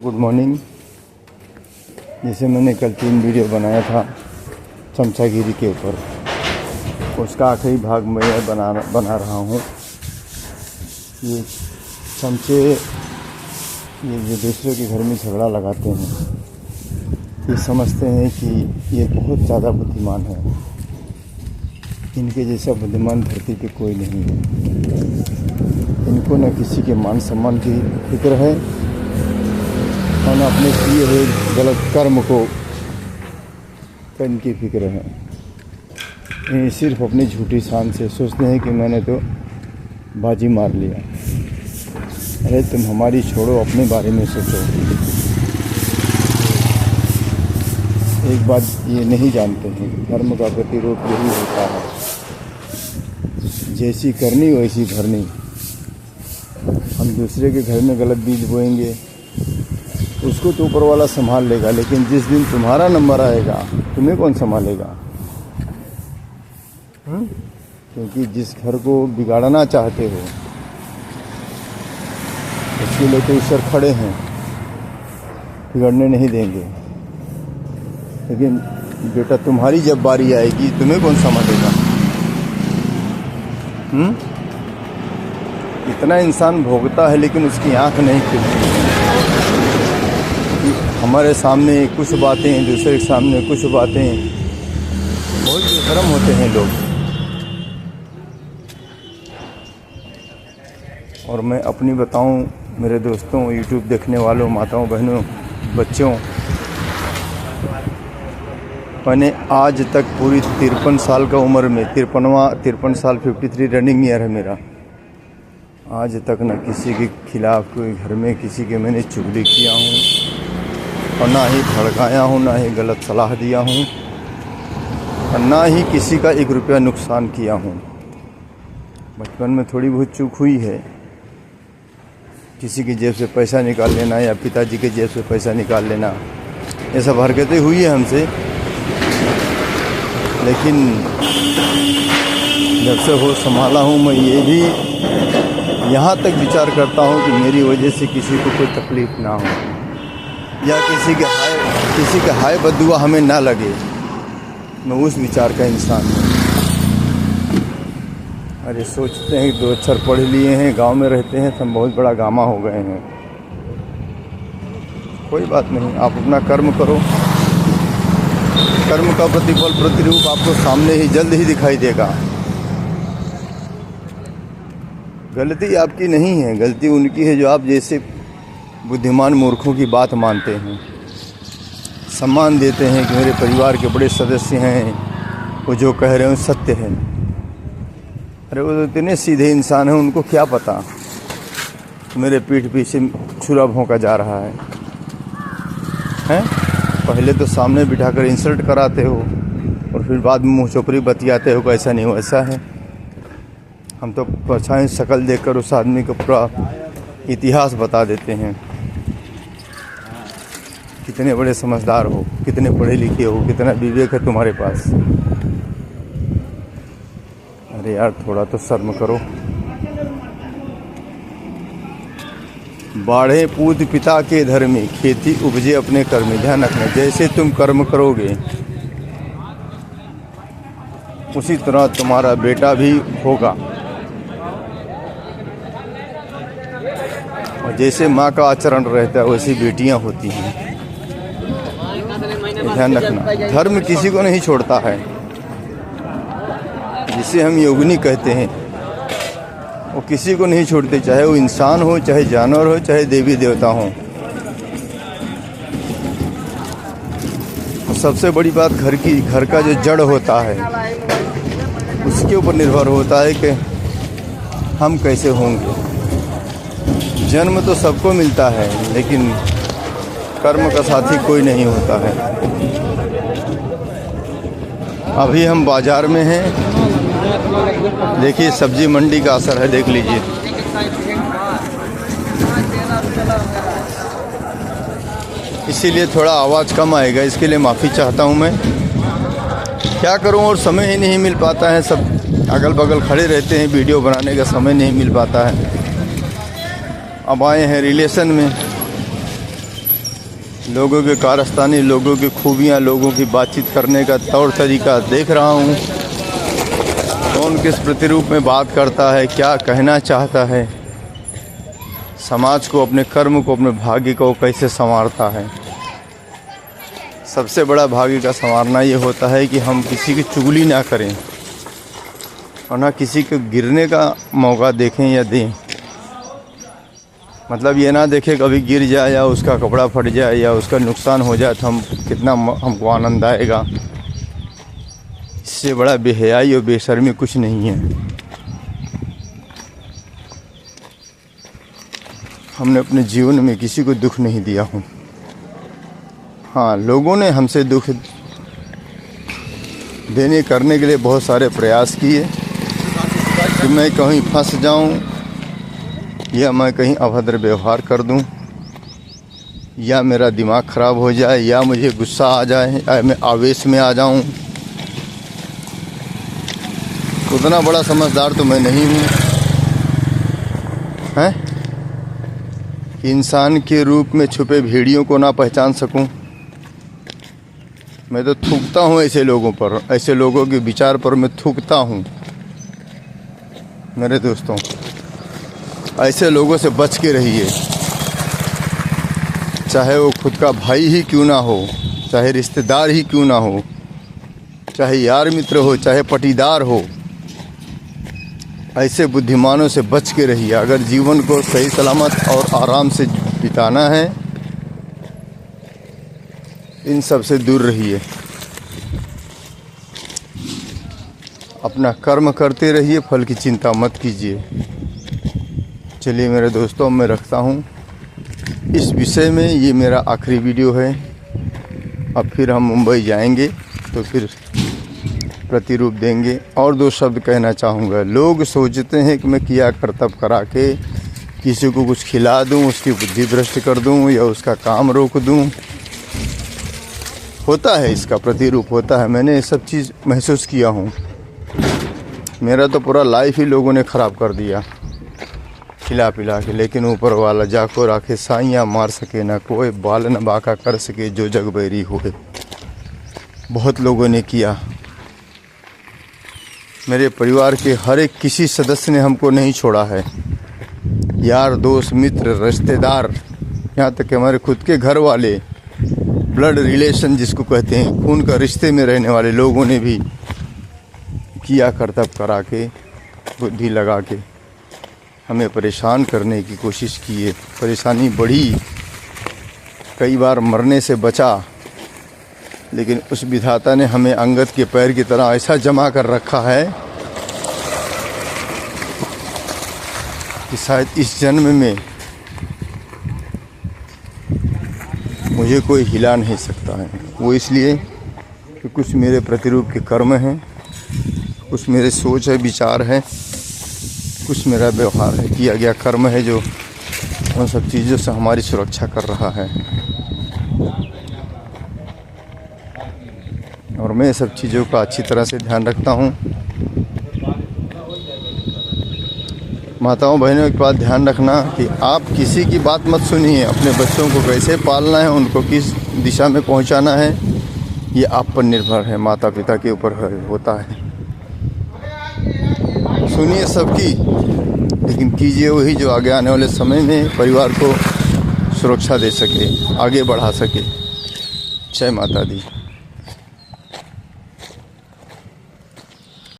Good morning. जैसे मैंने कल 3 वीडियो बनाया था चमचागिरी के ऊपर, उसका आखिरी भाग मैं बना रहा हूँ। ये चमचे ये जो दूसरे के घर में झगड़ा लगाते हैं, ये समझते हैं कि ये बहुत ज़्यादा बुद्धिमान है। इनके जैसा बुद्धिमान धरती पे कोई नहीं है। इनको न किसी के मान सम्मान की फिक्र है और अपने किए हुए गलत कर्म को इनकी फिक्र है। ये सिर्फ अपनी झूठी शान से सोचते हैं कि मैंने तो बाजी मार लिया। अरे तुम हमारी छोड़ो, अपने बारे में सोचो। एक बात ये नहीं जानते हैं, धर्म का प्रतिरूप यही होता है, जैसी करनी वैसी भरनी। हम दूसरे के घर में गलत बीज बोएंगे, उसको तो ऊपर वाला संभाल लेगा, लेकिन जिस दिन तुम्हारा नंबर आएगा तुम्हें कौन संभालेगा? क्योंकि जिस घर को बिगाड़ना चाहते हो उसके लिए तो ईश्वर खड़े हैं, बिगड़ने नहीं देंगे। लेकिन बेटा तुम्हारी जब बारी आएगी तुम्हें कौन संभालेगा? इतना इंसान भोगता है लेकिन उसकी आंख नहीं खुलती। हमारे सामने कुछ बातें, दूसरे के सामने कुछ बातें, बहुत बेशर्म होते हैं लोग। और मैं अपनी बताऊं, मेरे दोस्तों, यूट्यूब देखने वालों, माताओं, बहनों, बच्चों, मैंने आज तक पूरी 53 साल का उम्र में 53 साल 53 रनिंग ईयर है मेरा। आज तक न किसी के खिलाफ कोई घर में किसी के मैंने चुगली किया हूँ और ना ही भड़काया हूँ, ना ही गलत सलाह दिया हूँ और ना ही किसी का 1 रुपया नुकसान किया हूँ। बचपन में थोड़ी बहुत चूक हुई है, किसी की जेब से पैसा निकाल लेना या पिताजी के जेब से पैसा निकाल लेना, ये सब हरकतें हुई है हमसे। लेकिन जब से होश संभाला हूँ, मैं ये भी यहाँ तक विचार करता हूँ कि मेरी वजह से किसी को कोई तकलीफ़ ना हो या किसी के हाय बद्दुआ हमें ना लगे। मैं उस विचार का इंसान हूँ। अरे सोचते हैं कि 2 अक्षर पढ़ लिए हैं, गांव में रहते हैं, सब बहुत बड़ा गामा हो गए हैं। कोई बात नहीं, आप अपना कर्म करो। कर्म का प्रतिफल, प्रतिरूप आपको सामने ही जल्द ही दिखाई देगा। गलती आपकी नहीं है, गलती उनकी है जो आप जैसे बुद्धिमान मूर्खों की बात मानते हैं, सम्मान देते हैं कि मेरे परिवार के बड़े सदस्य हैं, वो जो कह रहे हैं सत्य है। अरे वो इतने सीधे इंसान हैं, उनको क्या पता मेरे पीठ पीछे छुरा भोंका जा रहा है? पहले तो सामने बिठाकर इंसल्ट कराते हो और फिर बाद में मुँह चोपड़ी बतियाते हो कि ऐसा नहीं हो, ऐसा है। हम तो परछाई शक्ल देखकर उस आदमी का पूरा इतिहास बता देते हैं। कितने बड़े समझदार हो, कितने पढ़े लिखे हो, कितना विवेक है तुम्हारे पास। अरे यार, थोड़ा तो शर्म करो। बाढ़े पूत पिता के धर्मी, खेती उपजे अपने कर्म। ध्यान रखना, जैसे तुम कर्म करोगे उसी तरह तुम्हारा बेटा भी होगा। और जैसे माँ का आचरण रहता है वैसी बेटियां होती हैं। ध्यान रखना, धर्म किसी को नहीं छोड़ता है। जिसे हम योगिनी कहते हैं वो किसी को नहीं छोड़ते, चाहे वो इंसान हो, चाहे जानवर हो, चाहे देवी देवता हो। और सबसे बड़ी बात, घर का जो जड़ होता है उसके ऊपर निर्भर होता है कि हम कैसे होंगे। जन्म तो सबको मिलता है लेकिन कर्म का साथी कोई नहीं होता है। अभी हम बाजार में हैं, देखिए सब्जी मंडी का असर है, देख लीजिए। इसीलिए थोड़ा आवाज़ कम आएगा, इसके लिए माफ़ी चाहता हूँ मैं। क्या करूँ, और समय ही नहीं मिल पाता है, सब अगल बगल खड़े रहते हैं, वीडियो बनाने का समय नहीं मिल पाता है। अब आए हैं रिलेशन में, लोगों के कारस्तानी, लोगों की खूबियाँ, लोगों की बातचीत करने का तौर तरीका देख रहा हूँ। कौन किस प्रतिरूप में बात करता है, क्या कहना चाहता है, समाज को, अपने कर्म को, अपने भाग्य को कैसे संवारता है। सबसे बड़ा भाग्य का संवारना ये होता है कि हम किसी की चुगली ना करें और ना किसी को गिरने का मौका देखें या दें। मतलब ये ना देखें कभी गिर जाए या उसका कपड़ा फट जाए या उसका नुकसान हो जाए तो हमको आनंद आएगा। इससे बड़ा बेहयाई और बेशर्मी कुछ नहीं है। हमने अपने जीवन में किसी को दुख नहीं दिया हूँ। हाँ, लोगों ने हमसे दुख देने करने के लिए बहुत सारे प्रयास किए कि मैं कहीं फंस जाऊं या मैं कहीं अभद्र व्यवहार कर दूं या मेरा दिमाग ख़राब हो जाए या मुझे गुस्सा आ जाए या मैं आवेश में आ जाऊं। उतना बड़ा समझदार तो मैं नहीं हूँ हैं, इंसान के रूप में छुपे भेड़ियों को ना पहचान सकूं। मैं तो थूकता हूँ ऐसे लोगों पर, ऐसे लोगों के विचार पर मैं थूकता हूँ। मेरे दोस्तों, ऐसे लोगों से बच के रहिए। चाहे वो खुद का भाई ही क्यों ना हो, चाहे रिश्तेदार ही क्यों ना हो, चाहे यार मित्र हो, चाहे पटीदार हो, ऐसे बुद्धिमानों से बच के रहिए। अगर जीवन को सही सलामत और आराम से बिताना है, इन सब से दूर रहिए। अपना कर्म करते रहिए, फल की चिंता मत कीजिए। चलिए मेरे दोस्तों, मैं रखता हूँ इस विषय में। ये मेरा आखिरी वीडियो है। अब फिर हम मुंबई जाएंगे तो फिर प्रतिरूप देंगे। और दो शब्द कहना चाहूँगा। लोग सोचते हैं कि मैं किया करतब करा के किसी को कुछ खिला दूँ, उसकी बुद्धि भ्रष्ट कर दूँ या उसका काम रोक दूँ। होता है, इसका प्रतिरूप होता है। मैंने ये सब चीज़ महसूस किया हूँ। मेरा तो पूरा लाइफ ही लोगों ने ख़राब कर दिया खिला पिला के। लेकिन ऊपर वाला जाको राखे साइयाँ मार सके ना कोई, बाल न बाका कर सके जो जग बैरी होए। बहुत लोगों ने किया। मेरे परिवार के हर एक किसी सदस्य ने हमको नहीं छोड़ा है। यार, दोस्त, मित्र, रिश्तेदार, यहाँ तक कि हमारे खुद के घर वाले, ब्लड रिलेशन जिसको कहते हैं, खून का रिश्ते में रहने वाले लोगों ने भी किया करतब करा के, बुद्धि लगा के हमें परेशान करने की कोशिश की है। परेशानी बढ़ी, कई बार मरने से बचा, लेकिन उस विधाता ने हमें अंगद के पैर की तरह ऐसा जमा कर रखा है कि शायद इस जन्म में मुझे कोई हिला नहीं सकता है। वो इसलिए कि कुछ मेरे प्रतिरूप के कर्म हैं, कुछ मेरे सोच है, विचार है, कुछ मेरा व्यवहार है, किया गया कर्म है जो उन सब चीज़ों से हमारी सुरक्षा कर रहा है। और मैं सब चीज़ों का अच्छी तरह से ध्यान रखता हूँ। माताओं बहनों, एक बात ध्यान रखना कि आप किसी की बात मत सुनिए। अपने बच्चों को कैसे पालना है, उनको किस दिशा में पहुँचाना है, ये आप पर निर्भर है, माता पिता के ऊपर होता है। सुनिए सबकी, लेकिन कीजिए वही जो आगे आने वाले समय में परिवार को सुरक्षा दे सके, आगे बढ़ा सके। जय माता दी।